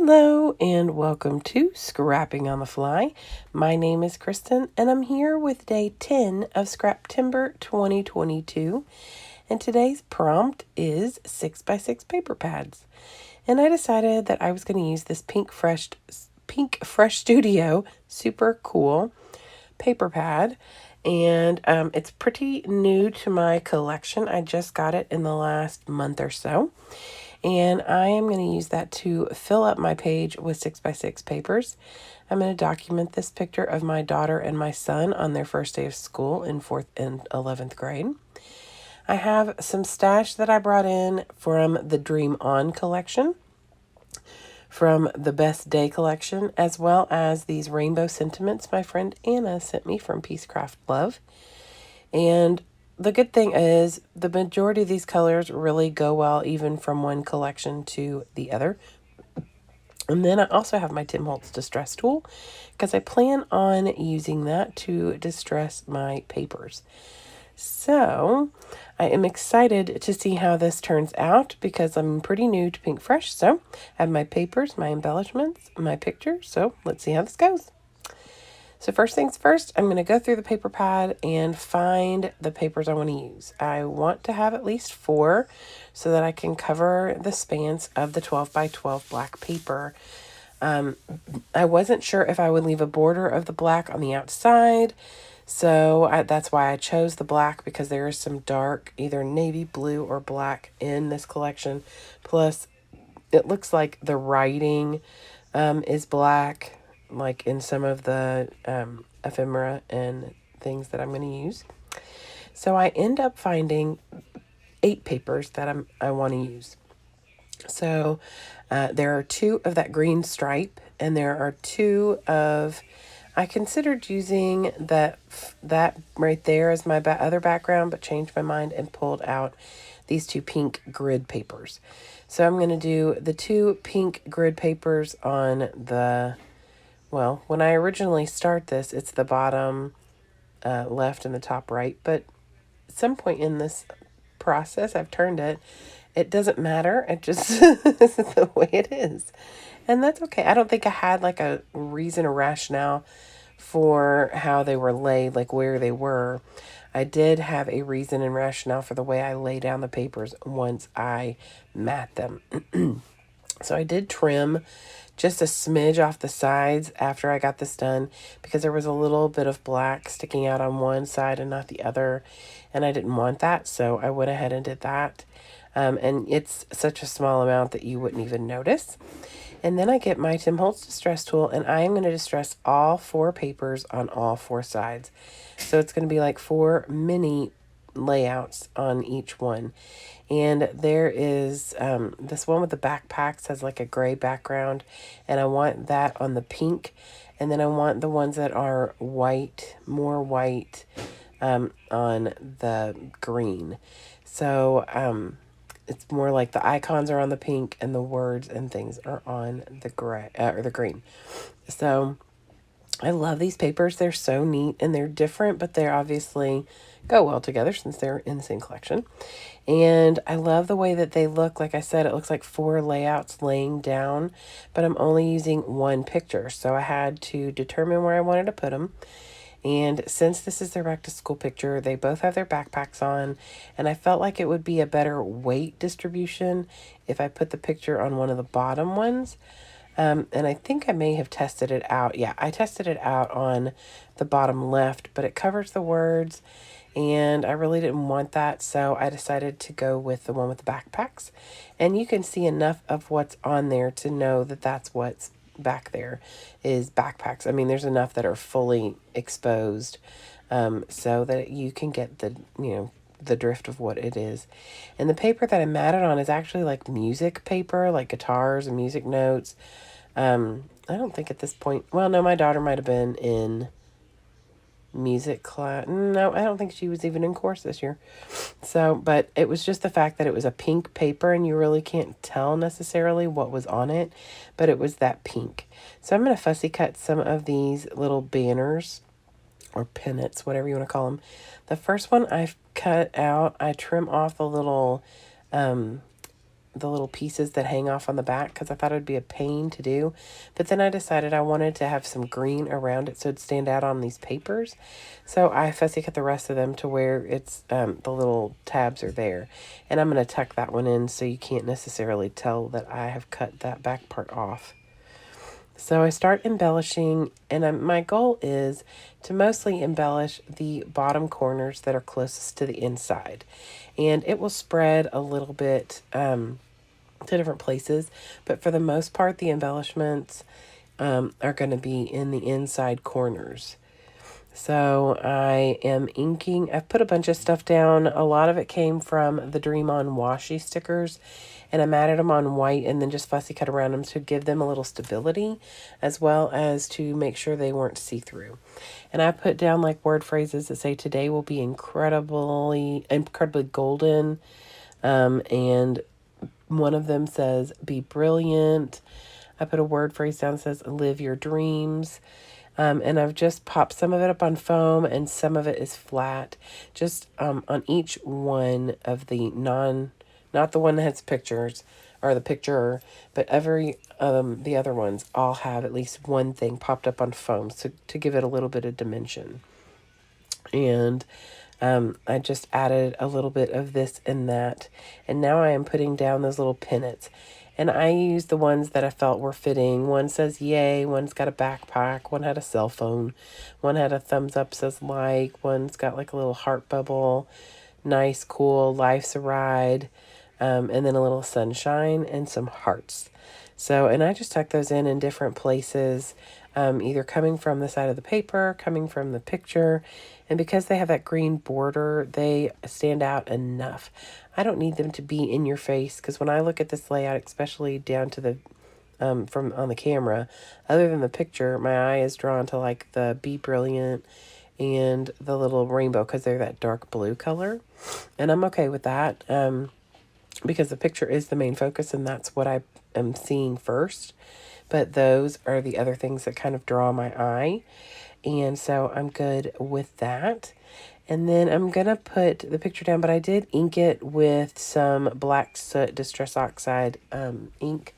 Hello and welcome to Scrapping on the Fly. My name is Kristen and I'm here with day 10 of Scraptember 2022. And today's prompt is 6x6 paper pads. And I decided that I was going to use this Pink Fresh Studio super cool paper pad. And it's pretty new to my collection. I just got it in the last month or so. And I am going to use that to fill up my page with 6x6 papers. I'm going to document this picture of my daughter and my son on their first day of school in 4th and 11th grade. I have some stash that I brought in from the Dream On collection, from the Best Day collection, as well as these rainbow sentiments my friend Anna sent me from Peacecraft Love. And the good thing is the majority of these colors really go well even from one collection to the other. And then I also have my Tim Holtz Distress Tool because I plan on using that to distress my papers. So I am excited to see how this turns out because I'm pretty new to Pink Fresh. So I have my papers, my embellishments, my picture. So let's see how this goes. So first things first, I'm going to go through the paper pad and find the papers I want to use. I want to have at least 4 so that I can cover the spans of the 12 by 12 black paper. I wasn't sure if I would leave a border of the black on the outside. So that's why I chose the black, because there is some dark, either navy blue or black in this collection. Plus, it looks like the writing is black, like in some of the ephemera and things that I'm going to use. So I end up finding 8 papers that I want to use. So there are 2 of that green stripe, and there are 2 of, I considered using that right there as my other background, but changed my mind and pulled out these 2 pink grid papers. So I'm going to do the 2 pink grid papers on the, well, when I originally start this, it's the bottom left and the top right. But at some point in this process, I've turned it. It doesn't matter. It just this is the way it is. And that's okay. I don't think I had like a reason or rationale for how they were laid, like where they were. I did have a reason and rationale for the way I lay down the papers once I mat them. So I did trim just a smidge off the sides after I got this done, because there was a little bit of black sticking out on one side and not the other, and I didn't want that, so I went ahead and did that. And it's such a small amount that you wouldn't even notice. And then I get my Tim Holtz Distress Tool, and I am going to distress all 4 papers on all 4 sides. So it's going to be like 4 mini layouts on each one. And there is this one with the backpacks has like a gray background, and I want that on the pink. And then I want the ones that are white, more white, on the green. So it's more like the icons are on the pink and the words and things are on the gray or the green. So I love these papers. They're so neat and they're different, but they're obviously go well together since they're in the same collection. And I love the way that they look. Like I said, it looks like 4 layouts laying down, but I'm only using 1 picture. So I had to determine where I wanted to put them. And since this is their back to school picture, they both have their backpacks on, and I felt like it would be a better weight distribution if I put the picture on one of the bottom ones. And I think I may have tested it out. Yeah, I tested it out on the bottom left, but it covers the words, and I really didn't want that, so I decided to go with the one with the backpacks. And you can see enough of what's on there to know that that's what's back there is backpacks. I mean, there's enough that are fully exposed, so that you can get the, the drift of what it is. And the paper that I matted on is actually like music paper, like guitars and music notes. I don't think at this point, well, no, my daughter might have been in music class. No, I don't think she was even in course this year. So, but it was just the fact that it was a pink paper and you really can't tell necessarily what was on it, but it was that pink. So I'm going to fussy cut some of these little banners or pennants, whatever you want to call them. The first one I've cut out, I trim off the little the little pieces that hang off on the back because I thought it would be a pain to do. But then I decided I wanted to have some green around it so it'd stand out on these papers. So I fussy cut the rest of them to where it's the little tabs are there. And I'm going to tuck that one in so you can't necessarily tell that I have cut that back part off. So I start embellishing, and my goal is to mostly embellish the bottom corners that are closest to the inside. And it will spread a little bit to different places, but for the most part, the embellishments are going to be in the inside corners. So I am inking. I've put a bunch of stuff down. A lot of it came from the Dream On washi stickers, and I matted them on white and then just fussy cut around them to give them a little stability, as well as to make sure they weren't see-through. And I put down like word phrases that say today will be incredibly golden, and one of them says be brilliant. I put a word phrase down that says live your dreams. And I've just popped some of it up on foam and some of it is flat, just on each one of the not the one that has pictures or the picture, but the other ones all have at least one thing popped up on foam to give it a little bit of dimension. And I just added a little bit of this and that. And now I am putting down those little pennants. And I used the ones that I felt were fitting. One says yay, one's got a backpack, one had a cell phone, one had a thumbs up says like, one's got like a little heart bubble, nice, cool, life's a ride, and then a little sunshine and some hearts. So, and I just tuck those in different places, either coming from the side of the paper, coming from the picture. And because they have that green border, they stand out enough. I don't need them to be in your face because when I look at this layout, especially down to the from on the camera, other than the picture, my eye is drawn to like the Be Brilliant and the little rainbow because they're that dark blue color. And I'm okay with that because the picture is the main focus and that's what I am seeing first. But those are the other things that kind of draw my eye. And so I'm good with that. And then I'm going to put the picture down, but I did ink it with some Black Soot Distress Oxide ink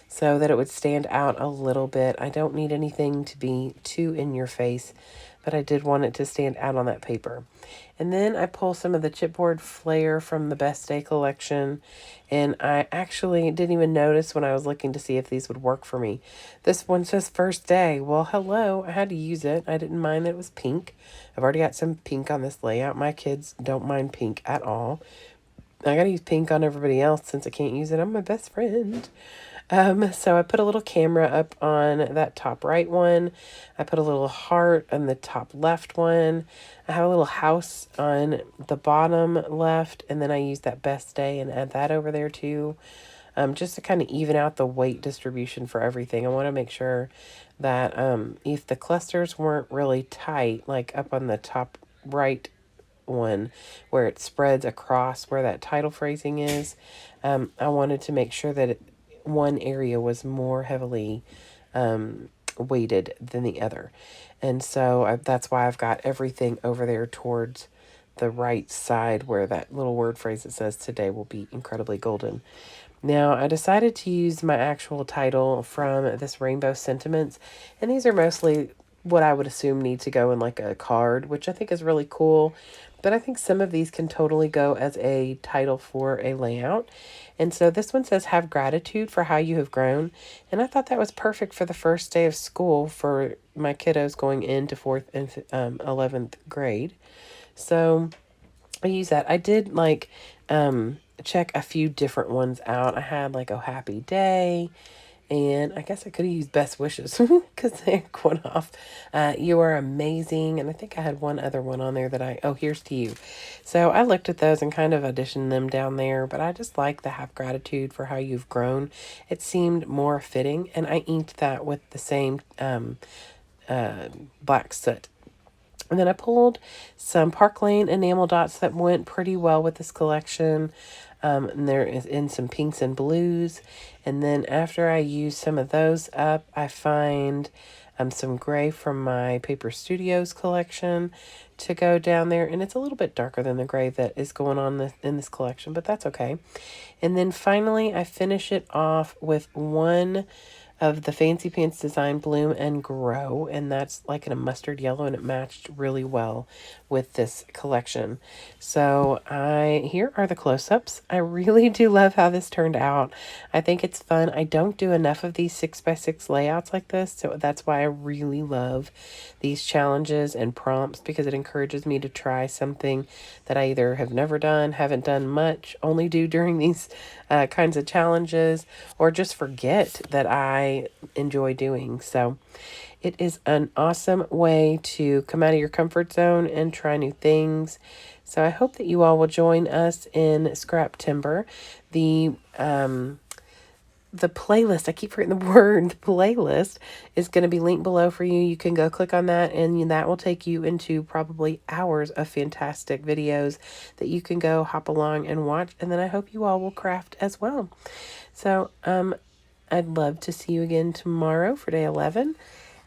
so that it would stand out a little bit. I don't need anything to be too in your face, but I did want it to stand out on that paper. And then I pull some of the chipboard flair from the Best Day collection, and I actually didn't even notice when I was looking to see if these would work for me. This one says first day. Well, hello, I had to use it. I didn't mind that it was pink. I've already got some pink on this layout. My kids don't mind pink at all. I gotta use pink on everybody else since I can't use it. I'm my best friend. So I put a little camera up on that top right one. I put a little heart on the top left one. I have a little house on the bottom left, and then I use that Best Day and add that over there too. Just to kind of even out the weight distribution for everything. I want to make sure that if the clusters weren't really tight, like up on the top right one where it spreads across where that title phrasing is, I wanted to make sure that one area was more heavily weighted than the other. And so that's why I've got everything over there towards the right side where that little word phrase that says today will be incredibly golden. Now, I decided to use my actual title from this Rainbow Sentiments, and these are mostly what I would assume need to go in like a card, which I think is really cool. But I think some of these can totally go as a title for a layout. And so this one says, have gratitude for how you have grown. And I thought that was perfect for the first day of school for my kiddos going into 4th and 11th grade. So I use that. I did like check a few different ones out. I had like a happy day. And I guess I could have used best wishes because they're going off. You are amazing. And I think I had one other one on there that here's to you. So I looked at those and kind of auditioned them down there. But I just like the have gratitude for how you've grown. It seemed more fitting. And I inked that with the same Black Soot. And then I pulled some Park Lane enamel dots that went pretty well with this collection. And there is in some pinks and blues. And then after I use some of those up, I find some gray from my Paper Studios collection to go down there. And it's a little bit darker than the gray that is going on in this collection, but that's okay. And then finally, I finish it off with one of the Fancy Pants Design Bloom and Grow, and that's like in a mustard yellow, and it matched really well with this collection. So here are the close-ups. I really do love how this turned out. I think it's fun. I don't do enough of these 6x6 layouts like this, so that's why I really love these challenges and prompts, because it encourages me to try something that I either have never done, haven't done much, only do during these kinds of challenges, or just forget that I enjoy doing. So it is an awesome way to come out of your comfort zone and try new things. So I hope that you all will join us in Scrap Timber. The playlist, I keep forgetting the word, the playlist is going to be linked below for you. You can go click on that, and that will take you into probably hours of fantastic videos that you can go hop along and watch. And then I hope you all will craft as well. So I'd love to see you again tomorrow for day 11.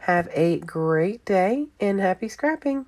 Have a great day and happy scrapping.